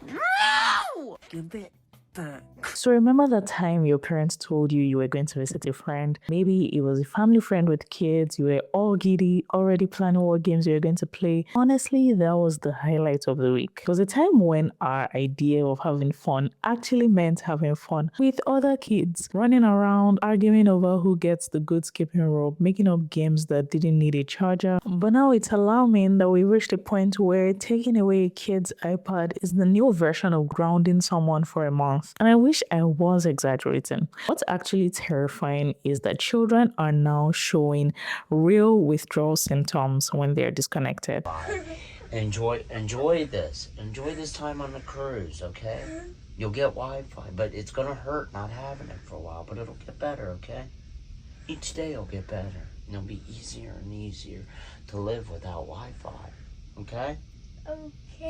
No! Give it back. So remember that time your parents told you were going to visit a friend? Maybe it was a family friend with kids, you were all giddy, already planning what games you were going to play. Honestly, that was the highlight of the week. It was a time when our idea of having fun actually meant having fun with other kids, running around, arguing over who gets the good skipping rope, making up games that didn't need a charger. But now it's alarming that we reached a point where taking away a kid's iPad is the new version of grounding someone for a month. And I wish I was exaggerating. What's actually terrifying is that children are now showing real withdrawal symptoms when they're disconnected. Enjoy this. Enjoy this time on the cruise, okay? You'll get Wi-Fi, but it's gonna hurt not having it for a while, but it'll get better, okay? Each day will get better. And it'll be easier and easier to live without Wi-Fi, okay?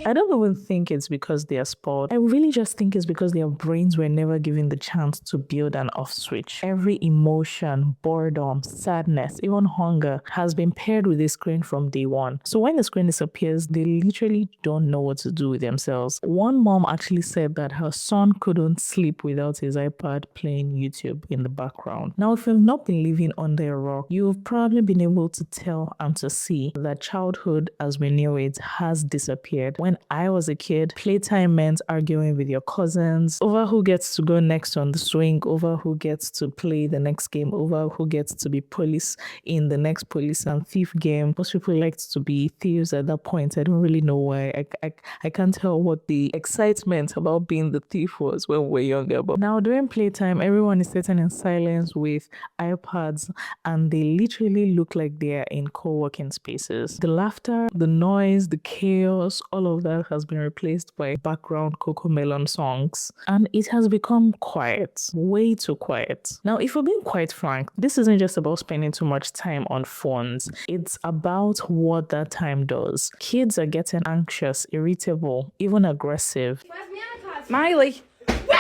I don't even think it's because they are spoiled. I really just think it's because their brains were never given the chance to build an off switch. Every emotion, boredom, sadness, even hunger has been paired with the screen from day one. So when the screen disappears, they literally don't know what to do with themselves. One mom actually said that her son couldn't sleep without his iPad playing YouTube in the background. Now, if you've not been living under a rock, you've probably been able to tell and to see that childhood as we knew it has disappeared. When I was a kid, playtime meant arguing with your cousins over who gets to go next on the swing, over who gets to play the next game, over who gets to be police in the next police and thief game. Most people liked to be thieves at that point. I don't really know why. I can't tell what the excitement about being the thief was when we were younger. But now during playtime, everyone is sitting in silence with iPads and they literally look like they are in co-working spaces. The laughter, the noise, the chaos, all of that has been replaced by background Cocomelon songs. And it has become quiet, way too quiet. Now, if we're being quite frank, this isn't just about spending too much time on phones. It's about what that time does. Kids are getting anxious, irritable, even aggressive. Where's my iPad? Miley, Where's the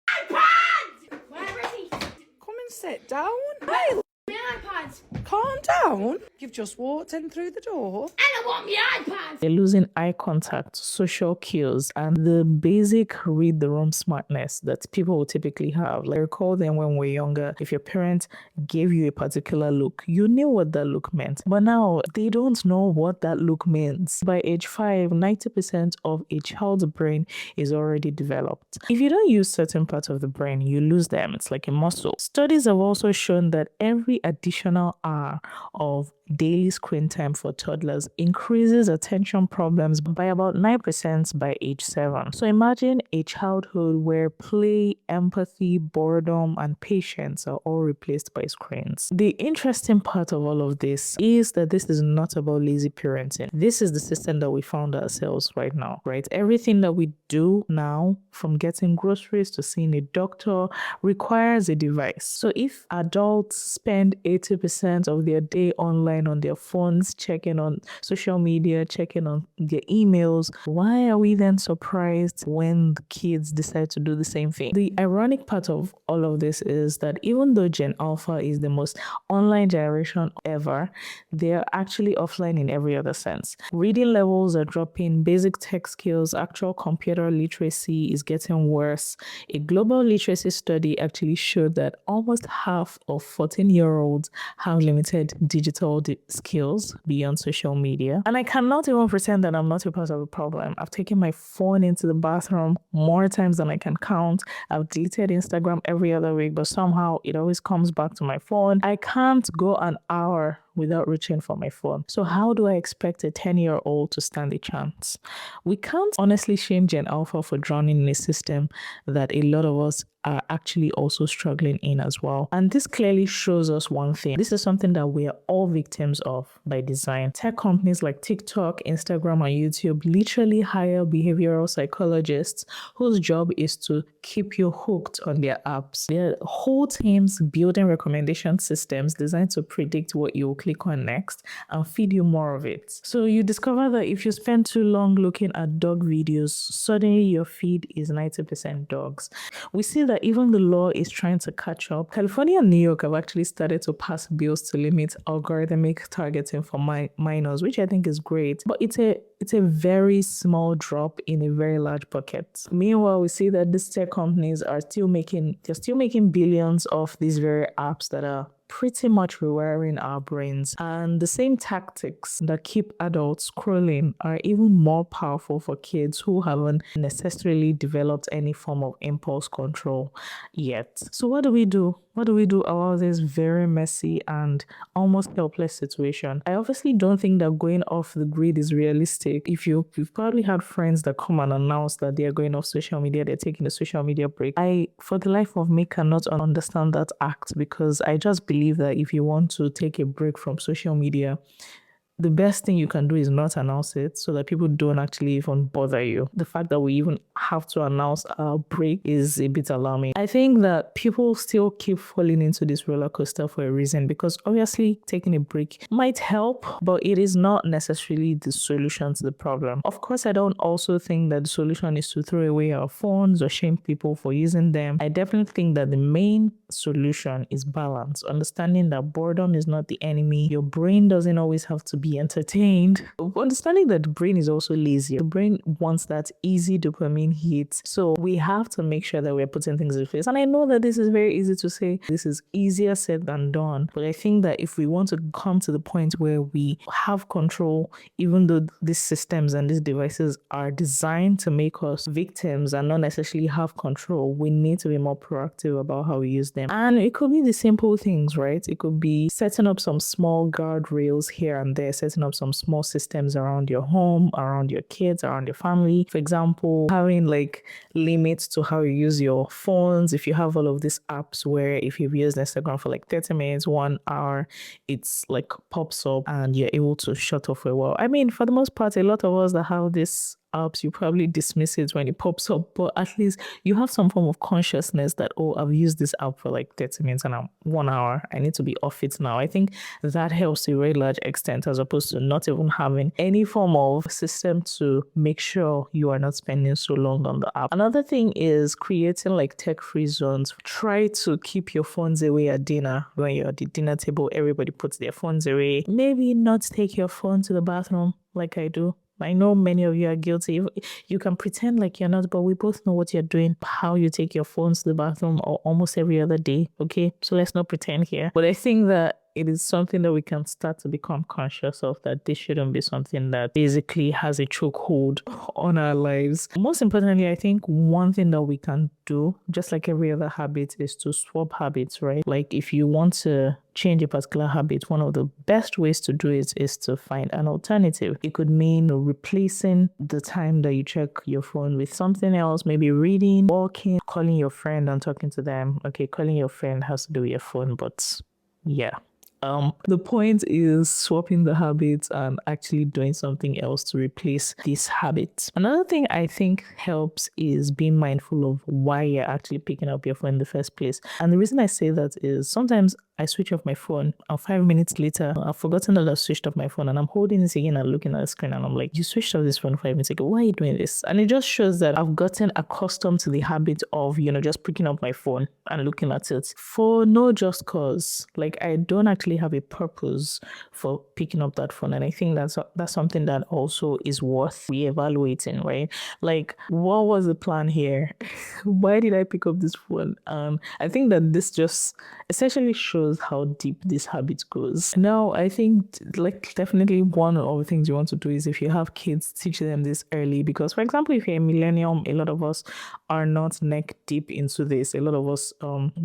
iPad? Where is he? come and sit down. Miley, My iPad. calm down. You've just walked in through the door. And I want my iPad. They're losing eye contact, social cues, and the basic read the room smartness that people will typically have. Like recall them when we were younger. If your parent gave you a particular look, you knew what that look meant. But now they don't know what that look means. By age 5, 90% of a child's brain is already developed. If you don't use certain parts of the brain, you lose them. It's like a muscle. Studies have also shown that every additional hour of daily screen time for toddlers increases attention problems by about 9% by age 7. So imagine a childhood where play, empathy, boredom, and patience are all replaced by screens. The interesting part of all of this is that this is not about lazy parenting. This is the system that we found ourselves right now, right? Everything that we do now, from getting groceries to seeing a doctor, requires a device. So if adults spend 80% of their day online on their phones, checking on social media, checking on their emails, why are we then surprised when the kids decide to do the same thing? The ironic part of all of this is that even though Gen Alpha is the most online generation ever, they're actually offline in every other sense. Reading levels are dropping, basic tech skills, actual computer literacy is getting worse. A global literacy study actually showed that almost half of 14-year-olds have limited digital skills beyond social media. And I cannot even pretend that I'm not a part of the problem. I've taken my phone into the bathroom more times than I can count. I've deleted Instagram every other week, but somehow it always comes back to my phone. I can't go an hour without reaching for my phone. So how do I expect a 10-year-old to stand a chance? We can't honestly shame Gen Alpha for drowning in a system that a lot of us are actually also struggling in as well. And this clearly shows us one thing. This is something that we are all victims of by design. Tech companies like TikTok, Instagram, and YouTube literally hire behavioral psychologists whose job is to keep you hooked on their apps. Their whole teams building recommendation systems designed to predict what you click on next and feed you more of it. So you discover that if you spend too long looking at dog videos, suddenly your feed is 90% dogs. We see that even the law is trying to catch up. California and New York have actually started to pass bills to limit algorithmic targeting for minors, which I think is great. But it's a very small drop in a very large bucket. Meanwhile, we see that these tech companies are still making billions of these very apps that are pretty much rewiring our brains. And the same tactics that keep adults scrolling are even more powerful for kids who haven't necessarily developed any form of impulse control yet. So what do we do? What do we do about this very messy and almost helpless situation? I obviously don't think that going off the grid is realistic. If you've probably had friends that come and announce that they are going off social media, they're taking a social media break. I, for the life of me, cannot understand that act, because I just believe that if you want to take a break from social media, the best thing you can do is not announce it so that people don't actually even bother you. The fact that we even have to announce our break is a bit alarming. I think that people still keep falling into this roller coaster for a reason, because obviously taking a break might help, but it is not necessarily the solution to the problem. Of course, I don't also think that the solution is to throw away our phones or shame people for using them. I definitely think that the main solution is balance, understanding that boredom is not the enemy. Your brain doesn't always have to be entertained. Understanding that the brain is also lazy. The brain wants that easy dopamine hit. So we have to make sure that we're putting things in place. And I know that this is very easy to say. This is easier said than done. But I think that if we want to come to the point where we have control, even though these systems and these devices are designed to make us victims and not necessarily have control, we need to be more proactive about how we use them. And it could be the simple things, right? It could be setting up some small guardrails here and there, setting up some small systems around your home, around your kids, around your family. For example, having like limits to how you use your phones. If you have all of these apps where if you've used Instagram for like 30 minutes, 1 hour, it's like pops up and you're able to shut off for a while. I mean, for the most part, a lot of us that have this apps, you probably dismiss it when it pops up, but at least you have some form of consciousness that, oh, I've used this app for like 30 minutes and I'm 1 hour. I need to be off it now. I think that helps to a very large extent, as opposed to not even having any form of system to make sure you are not spending so long on the app. Another thing is creating like tech-free zones. Try to keep your phones away at dinner. When you're at the dinner table, everybody puts their phones away. Maybe not take your phone to the bathroom like I do. I know many of you are guilty. You can pretend like you're not, but we both know what you're doing, how you take your phones to the bathroom or almost every other day, okay? So let's not pretend here. But I think that it is something that we can start to become conscious of, that this shouldn't be something that basically has a chokehold on our lives. Most importantly, I think one thing that we can do, just like every other habit, is to swap habits, right? Like if you want to change a particular habit, one of the best ways to do it is to find an alternative. It could mean replacing the time that you check your phone with something else, maybe reading, walking, calling your friend and talking to them. Okay, calling your friend has to do with your phone, but yeah. The point is swapping the habits and actually doing something else to replace this habit. Another thing I think helps is being mindful of why you're actually picking up your phone in the first place. And the reason I say that is sometimes I switch off my phone and 5 minutes later, I've forgotten that I switched off my phone and I'm holding this again and looking at the screen and I'm like, you switched off this phone 5 minutes ago. Why are you doing this? And it just shows that I've gotten accustomed to the habit of, just picking up my phone and looking at it for no just cause. Like I don't actually have a purpose for picking up that phone. And I think that's something that also is worth reevaluating, right? Like, what was the plan here? Why did I pick up this phone? I think that this just essentially shows how deep this habit goes. Now, I think like definitely one of the things you want to do is, if you have kids, teach them this early, because for example, if you're a millennial, a lot of us are not neck deep into this. A lot of us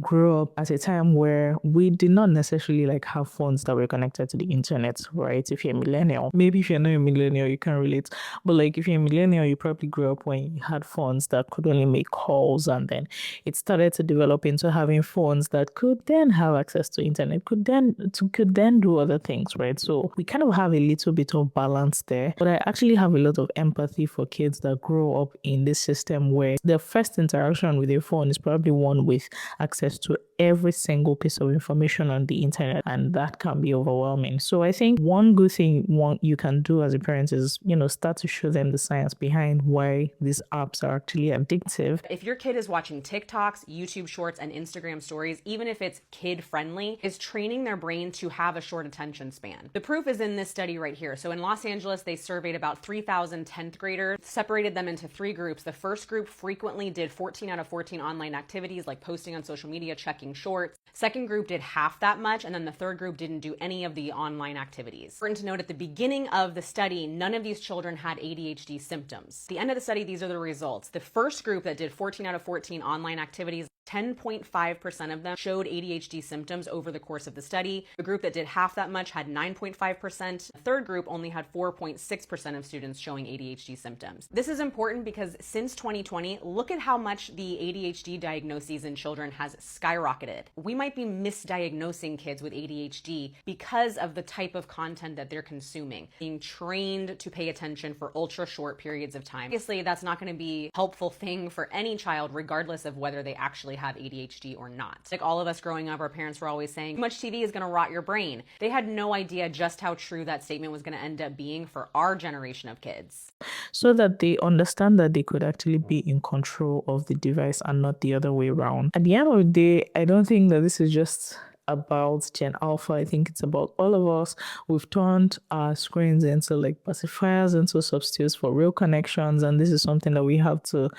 grew up at a time where we did not necessarily like have phones that were connected to the internet, right? If you're a millennial, maybe if you're not a millennial, you can relate. But like if you're a millennial, you probably grew up when you had phones that could only make calls, and then it started to develop into having phones that could then have access to internet, could then do other things, right? So we kind of have a little bit of balance there. But I actually have a lot of empathy for kids that grow up in this system where their first interaction with their phone is probably one with access to every single piece of information on the internet, and that can be overwhelming. So I think one good thing you can do as a parent is, start to show them the science behind why these apps are actually addictive. If your kid is watching TikToks, YouTube Shorts, and Instagram stories, even if it's kid friendly, is training their brain to have a short attention span. The proof is in this study right here. So in Los Angeles, they surveyed about 3,000 10th graders, separated them into 3 groups. The first group frequently did 14 out of 14 online activities like posting on social media, checking shorts. Second group did half that much, and then the third group didn't do any of the online activities. Important to note, at the beginning of the study, none of these children had ADHD symptoms. At the end of the study, these are the results. The first group that did 14 out of 14 online activities, 10.5% of them showed ADHD symptoms over the course of the study. The group that did half that much had 9.5%. The third group only had 4.6% of students showing ADHD symptoms. This is important because since 2020, look at how much the ADHD diagnoses in children has skyrocketed. We might be misdiagnosing kids with ADHD because of the type of content that they're consuming, being trained to pay attention for ultra short periods of time. Obviously, that's not going to be a helpful thing for any child, regardless of whether they actually have ADHD or not. Like all of us growing up, our parents were always saying, too much TV is going to rot your brain. They had no idea just how true that statement was going to end up being for our generation of kids. So that they understand that they could actually be in control of the device and not the other way around. At the end of the day, I don't think that this is just about Gen Alpha. I think it's about all of us. We've turned our screens into like pacifiers, into substitutes for real connections, and this is something that we have to,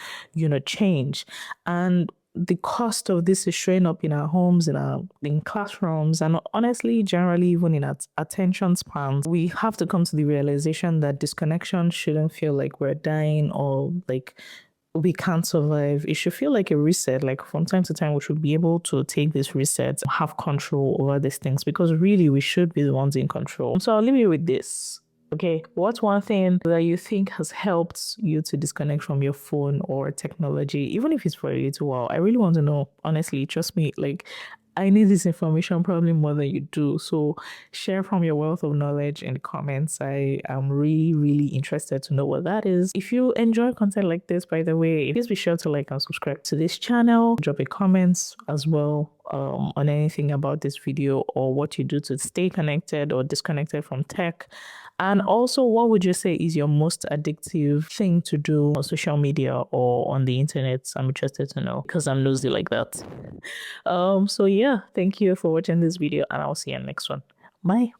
change. And the cost of this is showing up in our homes, in classrooms, and honestly, generally, even in our attention spans. We have to come to the realization that disconnection shouldn't feel like we're dying or like we can't survive. It should feel like a reset. Like from time to time, we should be able to take this reset, have control over these things, because really we should be the ones in control. So I'll leave you with this. Okay, what's one thing that you think has helped you to disconnect from your phone or technology, even if it's for a little while? I really want to know. Honestly, trust me, like I need this information probably more than you do. So share from your wealth of knowledge in the comments. I am really, really interested to know what that is. If you enjoy content like this, by the way, please be sure to like and subscribe to this channel. Drop a comment as well on anything about this video or what you do to stay connected or disconnected from tech. And also, what would you say is your most addictive thing to do on social media or on the internet? I'm interested to know because I'm nosy like that. So yeah, thank you for watching this video and I'll see you in the next one. Bye.